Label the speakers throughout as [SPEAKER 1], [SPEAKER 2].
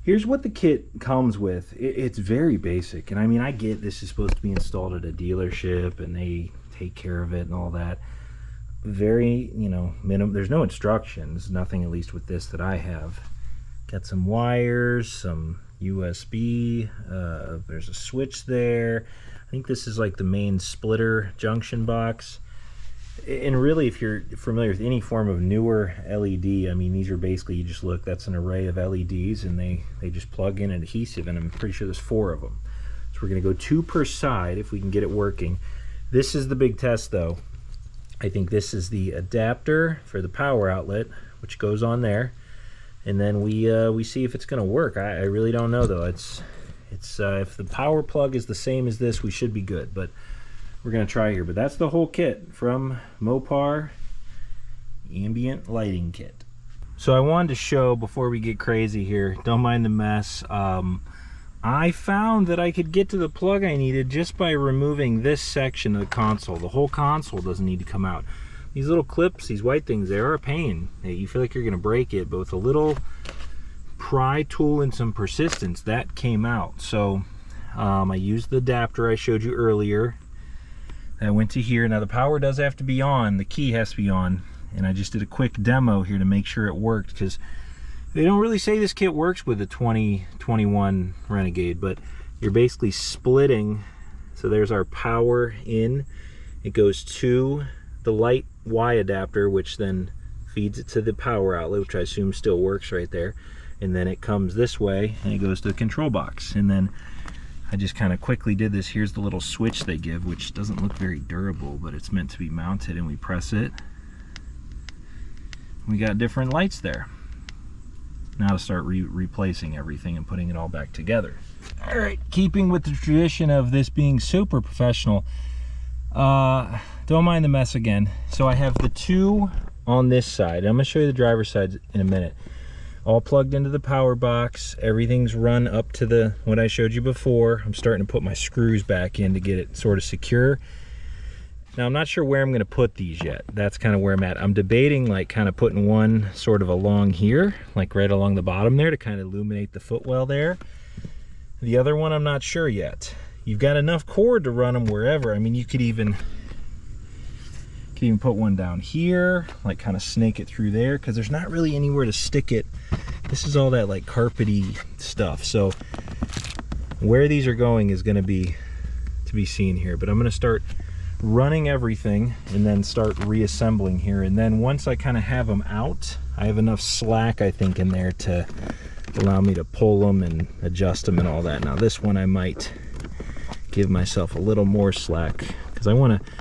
[SPEAKER 1] Here's what the kit comes with. It's very basic, and I mean, I get this is supposed to be installed at a dealership and they take care of it and all that. Very, you know, minimum. There's no instructions, nothing, at least with this that I have. Got some wires, some USB, there's a switch there. I think this is like the main splitter junction box. And really, if you're familiar with any form of newer LED, I mean, these are basically, you just look, that's an array of LEDs, and they just plug in an adhesive, and I'm pretty sure there's 4 of them. So we're going to go 2 per side if we can get it working. This is the big test, though. I think this is the adapter for the power outlet, which goes on there, and then we see if it's going to work. I really don't know, though. It's if the power plug is the same as this, we should be good, but we're going to try here. But that's the whole kit from Mopar Ambient Lighting Kit. So I wanted to show, before we get crazy here, don't mind the mess, I found that I could get to the plug I needed just by removing this section of the console. The whole console doesn't need to come out. These little clips, these white things, they are a pain. You feel like you're going to break it, but with a little pry tool and some persistence, that came out. So I used the adapter I showed you earlier. I went to here. Now the power does have to be on, the key has to be on, and I just did a quick demo here to make sure it worked, because they don't really say this kit works with the 2021 Renegade, but you're basically splitting. So there's our power in, it goes to the light Y adapter, which then feeds it to the power outlet, which I assume still works right there, and then it comes this way and it goes to the control box. And then I just kind of quickly did this. Here's the little switch they give, which doesn't look very durable, but it's meant to be mounted, and we press it. We got different lights there. Now to start replacing everything and putting it all back together. All right, keeping with the tradition of this being super professional, don't mind the mess again. So I have the 2 on this side. I'm gonna show you the driver's side in a minute. All plugged into the power box. Everything's run up to the what I showed you before. I'm starting to put my screws back in to get it sort of secure. Now I'm not sure where I'm going to put these yet. That's kind of where I'm at. I'm debating like kind of putting one sort of along here, like right along the bottom there, to kind of illuminate the footwell there. The other one I'm not sure yet. You've got enough cord to run them wherever. I mean, you could even put one down here, like kind of snake it through there, because there's not really anywhere to stick it. This is all that like carpety stuff. So where these are going is going to be seen here. But I'm going to start running everything and then start reassembling here. And then once I kind of have them out, I have enough slack, I think, in there to allow me to pull them and adjust them and all that. Now this one I might give myself a little more slack, because I want to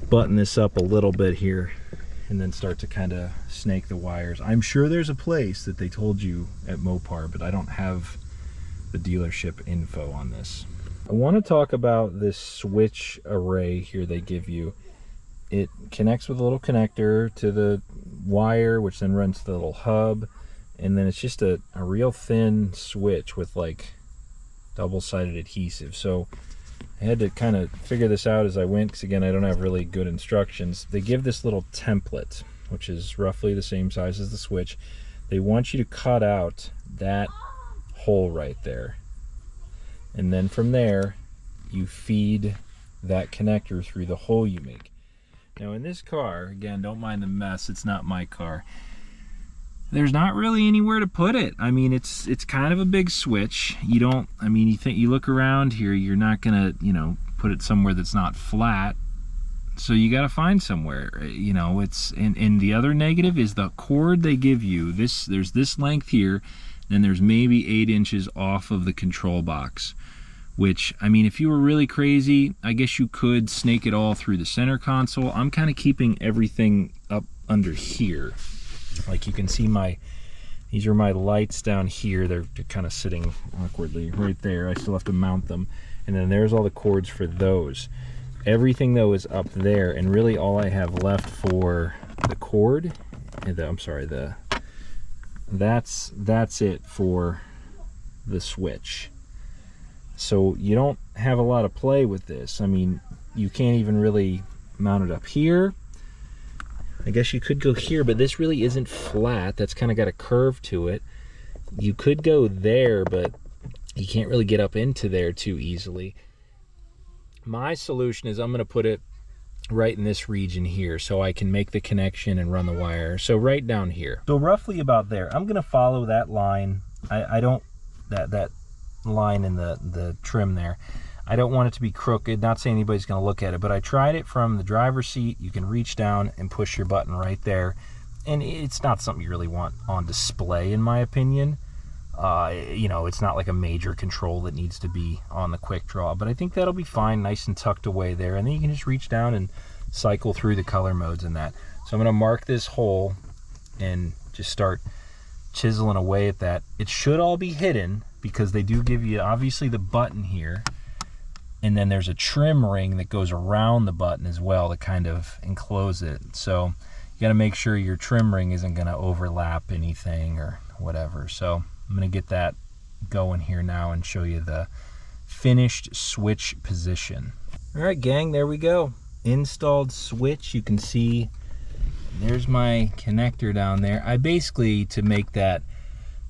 [SPEAKER 1] button this up a little bit here and then start to kind of snake the wires. I'm sure there's a place that they told you at Mopar, but I don't have the dealership info on this. I want to talk about this switch array here they give you. It connects with a little connector to the wire, which then runs to the little hub, and then it's just a real thin switch with like double-sided adhesive. So I had to kind of figure this out as I went, because again, I don't have really good instructions. They give this little template, which is roughly the same size as the switch. They want you to cut out that hole right there, and then from there you feed that connector through the hole you make. Now in this car, again, don't mind the mess, it's not my car, there's not really anywhere to put it. I mean, it's kind of a big switch. You don't, I mean, you look around here, you're not gonna, you know, put it somewhere that's not flat. So you got to find somewhere, you know. It's and the other negative is the cord they give you. There's this length here, then there's maybe 8 inches off of the control box, which, I mean, if you were really crazy, I guess you could snake it all through the center console. I'm kind of keeping everything up under here. Like you can see these are my lights down here. They're kind of sitting awkwardly right there. I still have to mount them. And then there's all the cords for those. Everything though is up there, and really all I have left for the cord, that's it for the switch. So you don't have a lot of play with this. I mean, you can't even really mount it up here. I guess you could go here, but this really isn't flat. That's kind of got a curve to it. you could go there, but you can't really get up into there too easily. My solution is I'm going to put it right in this region here so I can make the connection and run the wire. So right down here. So roughly about there. I'm going to follow that line. I don't, that line in the trim there. I don't want it to be crooked. Not saying anybody's going to look at it, but I tried it from the driver's seat. You can reach down and push your button right there. And it's not something you really want on display, in my opinion. You know, it's not like a major control that needs to be on the quick draw, but I think that'll be fine, nice and tucked away there. And then you can just reach down and cycle through the color modes in that. So I'm going to mark this hole and just start chiseling away at that. It should all be hidden because they do give you obviously the button here, and then there's a trim ring that goes around the button as well to kind of enclose it. So you got to make sure your trim ring isn't going to overlap anything or whatever. So I'm going to get that going here now and show you the finished switch position. All right, gang, there we go. Installed switch. You can see there's my connector down there. I basically, to make that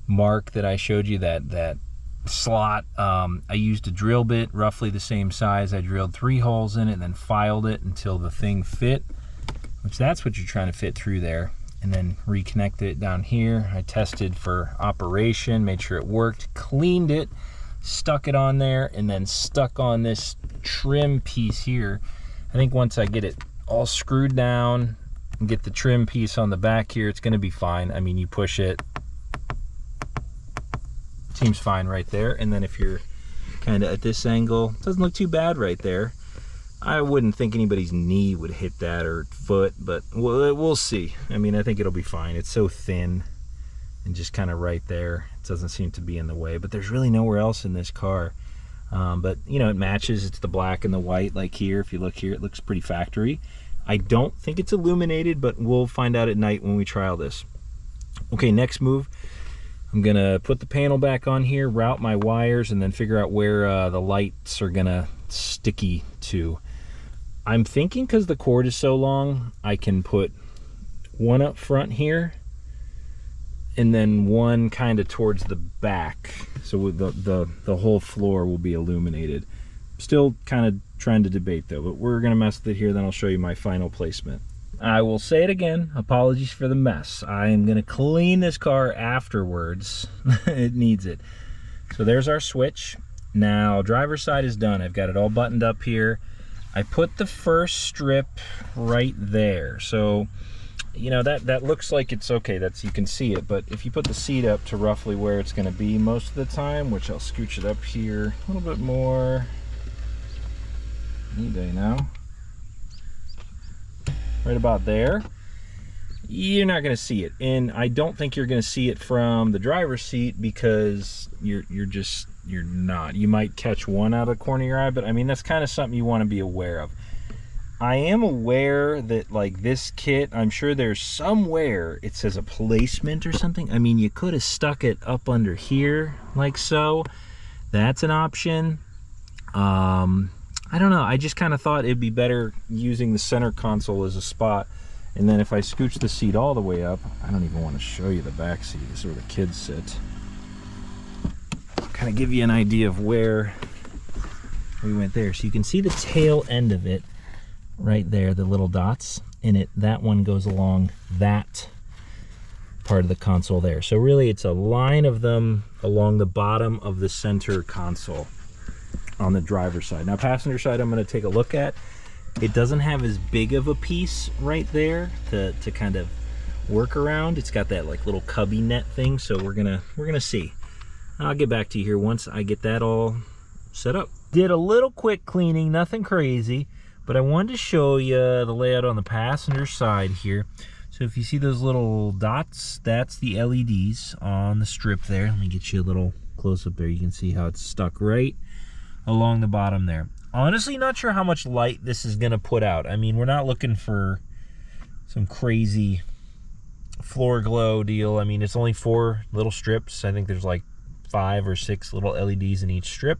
[SPEAKER 1] mark that I showed you, that slot, I used a drill bit roughly the same size. I drilled 3 holes in it and then filed it until the thing fit, which that's what you're trying to fit through there. And then reconnected it down here. I tested for operation, made sure it worked, cleaned it, stuck it on there, and then stuck on this trim piece here. I think once I get it all screwed down and get the trim piece on the back here, it's gonna be fine. I mean, you push it, seems fine right there. And then if you're kind of at this angle, it doesn't look too bad right there. I wouldn't think anybody's knee would hit that or foot, but we'll see. I mean, I think it'll be fine. It's so thin and just kind of right there. It doesn't seem to be in the way, but there's really nowhere else in this car. But, you know, it matches. It's the black and the white, like here. If you look here, it looks pretty factory. I don't think it's illuminated, but we'll find out at night when we trial this. Okay, next move. I'm going to put the panel back on here, route my wires, and then figure out where the lights are going to sticky to. I'm thinking because the cord is so long, I can put one up front here and then one kind of towards the back, so the whole floor will be illuminated. Still kind of trying to debate though, but we're gonna mess with it here, then I'll show you my final placement. I will say it again, apologies for the mess. I am gonna clean this car afterwards. It needs it. So there's our switch. Now driver's side is done. I've got it all buttoned up here. I put the first strip right there. So, you know, that looks like it's okay. That's, you can see it, but if you put the seat up to roughly where it's gonna be most of the time, which I'll scooch it up here a little bit more. Any day now. Right about there. You're not gonna see it. And I don't think you're gonna see it from the driver's seat because you're not. You might catch one out of the corner of your eye, but I mean, that's kind of something you want to be aware of. I am aware that like this kit, I'm sure there's somewhere it says a placement or something. I mean, you could have stuck it up under here like so. That's an option. I don't know. I just kind of thought it'd be better using the center console as a spot. And then if I scooch the seat all the way up, I don't even want to show you the back seat. This is where the kids sit. Kind of give you an idea of where we went there. So you can see the tail end of it right there, the little dots in it. That one goes along that part of the console there. So really it's a line of them along the bottom of the center console on the driver's side. Now passenger side I'm going to take a look at. It doesn't have as big of a piece right there to kind of work around. It's got that like little cubby net thing, so we're gonna see. I'll get back to you here once I get that all set up. Did a little quick cleaning, nothing crazy, but I wanted to show you the layout on the passenger side here. So if you see those little dots, that's the LEDs on the strip there. Let me get you a little close up there. You can see how it's stuck right along the bottom there. Honestly, not sure how much light this is gonna put out. I mean, we're not looking for some crazy floor glow deal. I mean, it's only 4 little strips. I think there's like 5 or 6 little LEDs in each strip.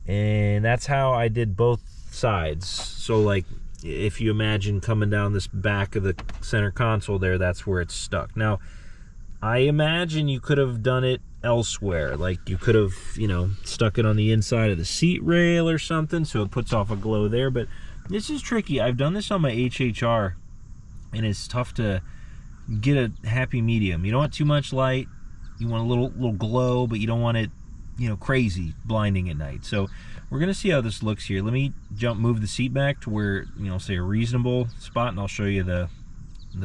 [SPEAKER 1] And that's how I did both sides. So like, if you imagine coming down this back of the center console there, that's where it's stuck. Now, I imagine you could have done it elsewhere. Like you could have, you know, stuck it on the inside of the seat rail or something so it puts off a glow there. But this is tricky. I've done this on my HHR, and it's tough to get a happy medium. You don't want too much light. You want a little glow, but you don't want it, you know, crazy blinding at night. So we're gonna see how this looks here. Let me move the seat back to where, you know, say a reasonable spot, and I'll show you the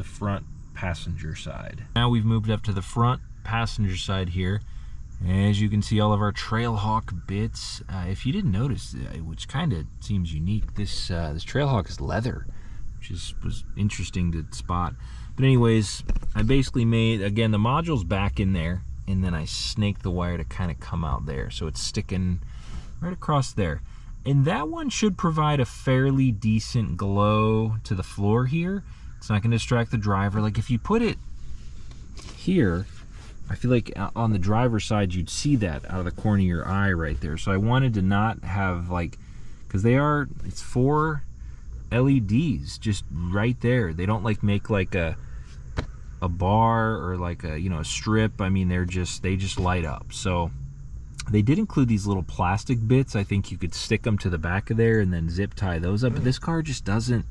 [SPEAKER 1] front passenger side. Now we've moved up to the front passenger side here. As you can see, all of our Trailhawk bits. If you didn't notice, which kind of seems unique, this Trailhawk is leather, which was interesting to spot. But anyways, I basically made, again, the module's back in there, and then I snaked the wire to kind of come out there. So it's sticking right across there. And that one should provide a fairly decent glow to the floor here. It's not going to distract the driver. Like if you put it here, I feel like on the driver's side, you'd see that out of the corner of your eye right there. So I wanted to not have like, because it's 4 LEDs just right there. They don't like make like a bar or like a, you know, a strip. I mean, they just light up. So they did include these little plastic bits. I think you could stick them to the back of there and then zip tie those up. But this car just doesn't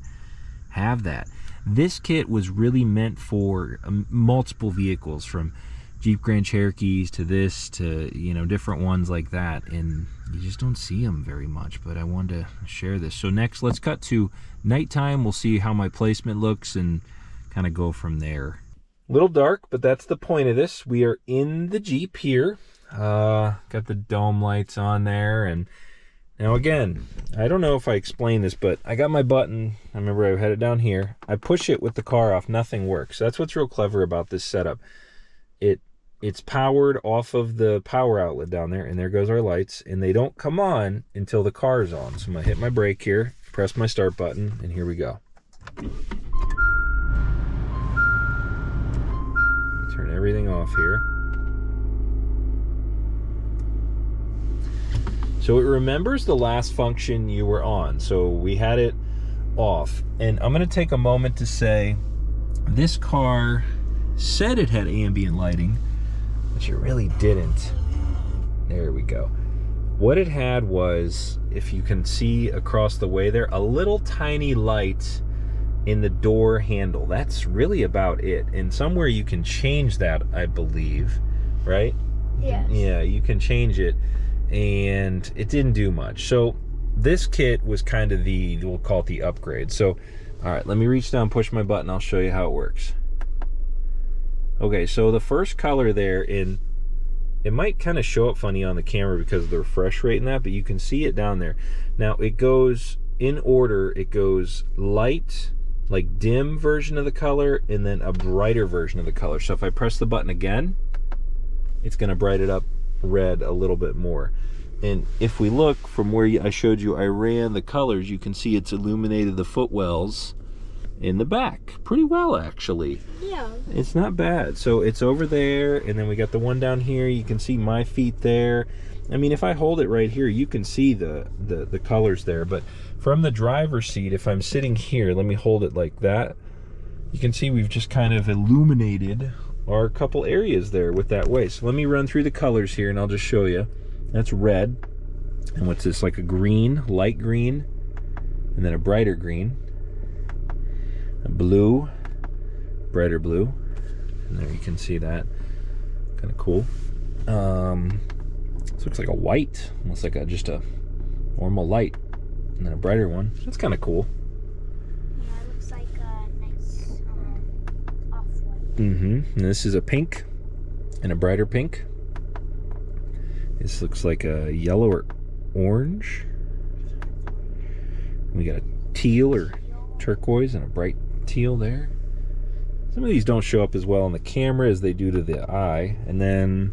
[SPEAKER 1] have that. This kit was really meant for multiple vehicles, from Jeep Grand Cherokees to this to, you know, different ones like that, and you just don't see them very much. But I wanted to share this. So next, let's cut to nighttime. We'll see how my placement looks and kind of go from there. A little dark, but that's the point of this. We are in the Jeep here. Got the dome lights on there, and now again, I don't know if I explained this, but I got my button. I remember I had it down here. I push it with the car off, nothing works. That's what's real clever about this setup. It's powered off of the power outlet down there, and there goes our lights, and they don't come on until the car's on. So I'm gonna hit my brake here, press my start button, and here we go. Turn everything off here. So it remembers the last function you were on. So we had it off. And I'm gonna take a moment to say, this car said it had ambient lighting, but it really didn't. There we go. What it had was, if you can see across the way there, a little tiny light in the door handle. That's really about it. And somewhere you can change that, I believe, right?
[SPEAKER 2] Yes.
[SPEAKER 1] Yeah, you can change it. And it didn't do much. So this kit was kind of we'll call it the upgrade. So, all right, let me reach down, push my button. I'll show you how it works. Okay, so the first color there, it might kind of show up funny on the camera because of the refresh rate and that, but you can see it down there. Now it goes in order. It goes light, like dim version of the color, and then a brighter version of the color. So if I press the button again, it's going to brighten up red a little bit more. And if we look from where I showed you, I ran the colors, you can see it's illuminated the footwells in the back pretty well, actually.
[SPEAKER 2] Yeah,
[SPEAKER 1] it's not bad. So it's over there, and then we got the one down here. You can see my feet there. I mean, if I hold it right here, you can see the colors there. But from the driver's seat, if I'm sitting here, let me hold it like that, you can see we've just kind of illuminated our couple areas there with that way. So let me run through the colors here, and I'll just show you. That's red. And what's this? Like a green, light green, and then a brighter green. A blue, brighter blue. And there you can see that. Kind of cool. This looks like a white, almost like just a normal light. And then a brighter one. That's kind of cool.
[SPEAKER 2] Yeah, it looks like a nice off-white.
[SPEAKER 1] And this is a pink and a brighter pink. This looks like a yellow or orange. We got a teal or turquoise and a bright teal there. Some of these don't show up as well on the camera as they do to the eye. And then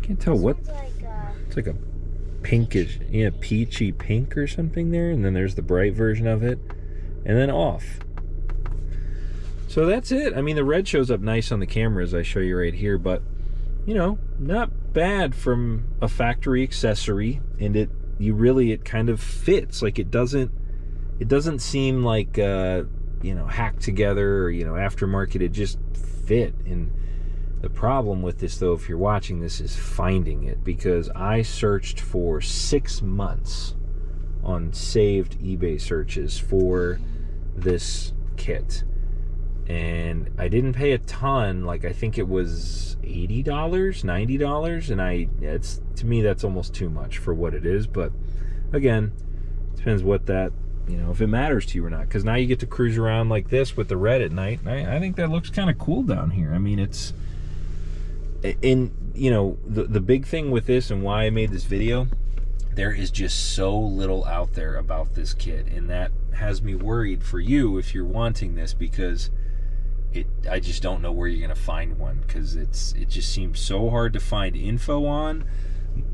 [SPEAKER 1] can't tell what. It's like a pinkish, yeah, peachy pink or something there. And then there's the bright version of it, and then off. So that's it. I mean, the red shows up nice on the camera as I show you right here, but you know, not bad from a factory accessory, and it kind of fits. Like it doesn't seem like you know, hacked together or, you know, aftermarket. It just fit. And The problem with this, though, if you're watching this, is finding it, because I searched for 6 months on saved eBay searches for this kit, and I didn't pay a ton. Like, I think it was $80, $90, and to me that's almost too much for what it is. But again, depends what that, if it matters to you or not, because now you get to cruise around like this with the red at night. I think that looks kind of cool down here. I mean, it's the big thing with this and why I made this video, there is just so little out there about this kit, and that has me worried for you if you're wanting this, because I just don't know where you're gonna find one, because it just seems so hard to find info on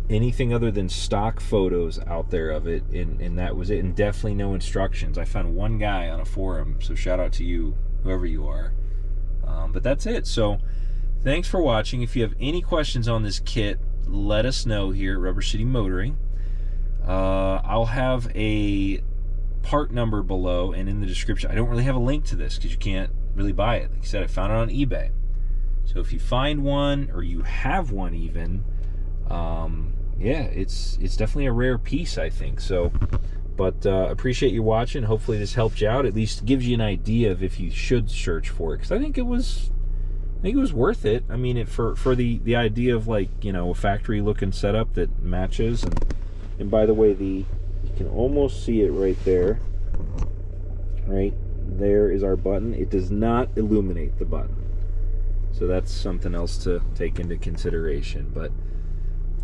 [SPEAKER 1] anything other than stock photos out there of it, and that was it, and definitely no instructions. I found one guy on a forum, so shout out to you, whoever you are, but that's it. So thanks for watching. If you have any questions on this kit, let us know here at Rubber City Motoring. I'll have a part number below and in the description. I don't really have a link to this because you can't really buy it. Like I said, I found it on eBay. So if you find one, or you have one even, yeah, it's definitely a rare piece, I think. So, but appreciate you watching. Hopefully this helped you out. At least gives you an idea of if you should search for it, because I think it was worth it. I mean, for the idea of, like, a factory looking setup that matches. And by the way, you can almost see it right there. Right there is our button. It does not illuminate the button, so that's something else to take into consideration. But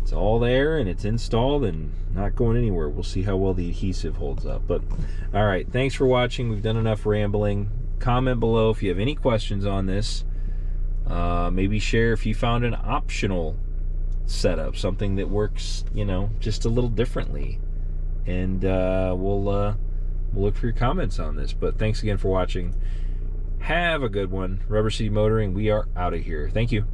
[SPEAKER 1] it's all there, and it's installed and not going anywhere. We'll see how well the adhesive holds up. But all right, thanks for watching. We've done enough rambling. Comment below if you have any questions on this. Maybe share if you found an optional setup, something that works, just a little differently, and we'll look for your comments on this. But thanks again for watching. Have a good one. Rubber City Motoring, we are out of here. Thank you.